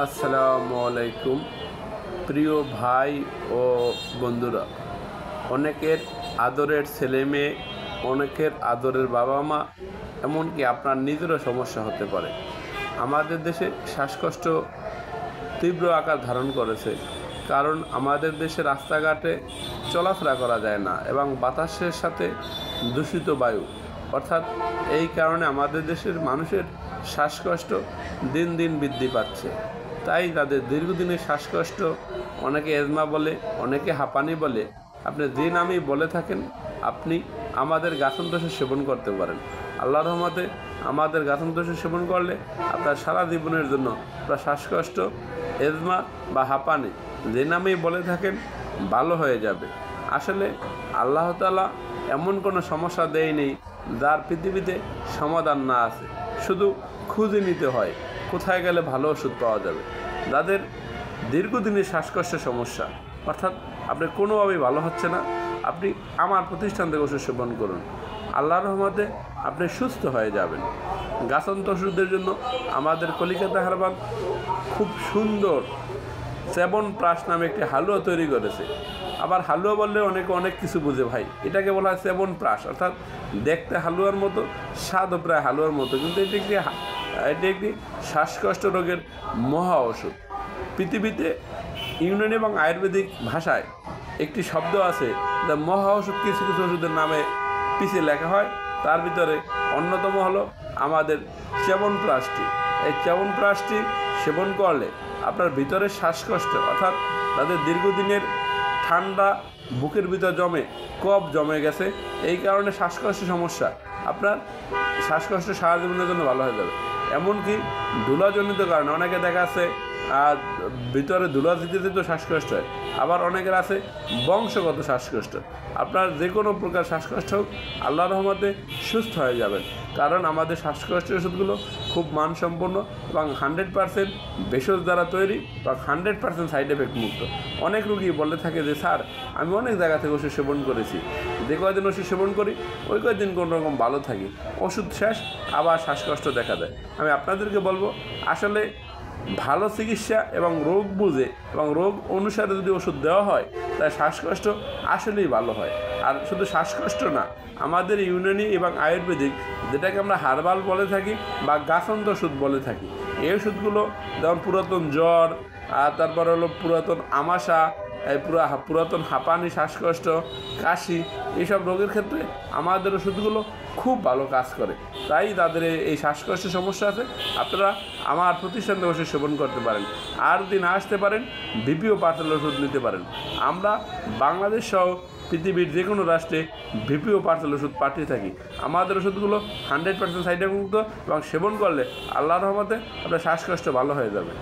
আসসালামু আলাইকুম প্রিয় ভাই ও বন্ধুরা। অনেকের আদরের ছেলে মেয়ে, অনেকের আদরের বাবা মা, এমনকি আপনার নিজেরও সমস্যা হতে পারে। আমাদের দেশে শ্বাসকষ্ট তীব্র আকার ধারণ করেছে, কারণ আমাদের দেশে রাস্তাঘাটে চলাফেরা করা যায় না এবং বাতাসের সাথে দূষিত বায়ু, অর্থাৎ এই কারণে আমাদের দেশের মানুষের শ্বাসকষ্ট দিন দিন বৃদ্ধি পাচ্ছে। তাই তাদের দীর্ঘদিনের শ্বাসকষ্ট, অনেকে এজমা বলে, অনেকে হাঁপানি বলে, আপনি যে নামই বলে থাকেন, আপনি আমাদের গাছন্তোষে সেবন করতে পারেন। আল্লাহর রহমতে আমাদের গাছন্তোষে সেবন করলে আপনার সারা জীবনের জন্য আপনার শ্বাসকষ্ট, এজমা বা হাঁপানি যে নামেই বলে থাকেন ভালো হয়ে যাবে। আসলে আল্লাহ তাআলা এমন কোনো সমস্যা দেয়নি যার পৃথিবীতে সমাধান না আছে, শুধু খুঁজে নিতে হয় কোথায় গেলে ভালো ওষুধ পাওয়া যাবে। যাদের দীর্ঘদিনের শ্বাসকষ্টের সমস্যা, অর্থাৎ আপনি কোনোভাবেই ভালো হচ্ছে না, আপনি আমার প্রতিষ্ঠান থেকে ওষুধ সেবন করুন, আল্লাহর রহমতে আপনি সুস্থ হয়ে যাবেন। গাছন্ত ওষুধের জন্য আমাদের কলিকাতা হারবাল খুব সুন্দর চ্যবনপ্রাশ নামে একটি হালুয়া তৈরি করেছে। আবার হালুয়া বললে অনেকে অনেক কিছু বুঝে ভাই, এটাকে বলা হয় চ্যবনপ্রাশ, অর্থাৎ দেখতে হালুয়ার মতো, স্বাদও প্রায় হালুয়ার মতো, কিন্তু এটি একটি শ্বাসকষ্ট রোগের মহা ওষুধ। পৃথিবীতে ইউনানি এবং আয়ুর্বেদিক ভাষায় একটি শব্দ আছে, যা মহা ওষুধ কিছু কিছু ওষুধের নামে পিছিয়ে লেখা হয়। তার ভিতরে অন্যতম হলো আমাদের চ্যবনপ্রাশটি। এই চ্যবনপ্রাশটি সেবন করলে আপনার ভিতরে শ্বাসকষ্ট, অর্থাৎ তাদের দীর্ঘদিনের ঠান্ডা বুকের ভিতর জমে, কফ জমে গেছে, এই কারণে শ্বাসকষ্টের সমস্যা, আপনার শ্বাসকষ্ট সারা জীবনের জন্য ভালো হয়ে যাবে। এমনকি ধুলাজনিত কারণে অনেকে দেখা আছে ভিতরে ধুলা দিতে দিতে শ্বাসকষ্ট হয়, আবার অনেকের আছে বংশগত শ্বাসকষ্ট। আপনার যে কোনো প্রকার শ্বাসকষ্ট হোক, আল্লাহর রহমতে সুস্থ হয়ে যাবেন, কারণ আমাদের শ্বাসকষ্টের ওষুধগুলো খুব মানসম্পন্ন এবং 100% ভেষজ দ্বারা তৈরি বা 100% সাইড এফেক্ট মুক্ত। অনেক রুগী বলে থাকে যে স্যার, আমি অনেক জায়গা থেকে ওষুধ সেবন করেছি, যে কয়দিন ওষুধ সেবন করি ওই কয়দিন কোনো রকম ভালো থাকি, ওষুধ শেষ আবার শ্বাসকষ্ট দেখা দেয়। আমি আপনাদেরকে বলবো, আসলে ভালো চিকিৎসা এবং রোগ বুঝে এবং রোগ অনুসারে যদি ওষুধ দেওয়া হয়, তাই শ্বাসকষ্ট আসলেই ভালো হয়। আর শুধু শ্বাসকষ্ট না, আমাদের ইউনানি এবং আয়ুর্বেদিক, যেটাকে আমরা হার্বাল বলে থাকি বা গাছন্ত ওষুধ বলে থাকি, এই ওষুধগুলো যেমন পুরাতন জ্বর, আর তারপর হলো পুরাতন আমাশা, পুরাতন হাঁপানি, শ্বাসকষ্ট, কাশি, এইসব রোগের ক্ষেত্রে আমাদের ওষুধগুলো খুব ভালো কাজ করে। তাই তাদের এই শ্বাসকষ্টের সমস্যা আছে, আপনারা আমার প্রতিষ্ঠান থেকে ওষুধ সেবন করতে পারেন। আর যদি না আসতে পারেন, বিপিও পার্সেল ওষুধ নিতে পারেন। আমরা বাংলাদেশ সহ পৃথিবীর যে কোনো রাষ্ট্রে বিপিও পার্সেল ওষুধ পাঠিয়ে থাকি। আমাদের ওষুধগুলো 100% সাইড এফেক্ট মুক্ত এবং সেবন করলে আল্লাহর রহমতে আপনার শ্বাসকষ্ট ভালো হয়ে যাবে।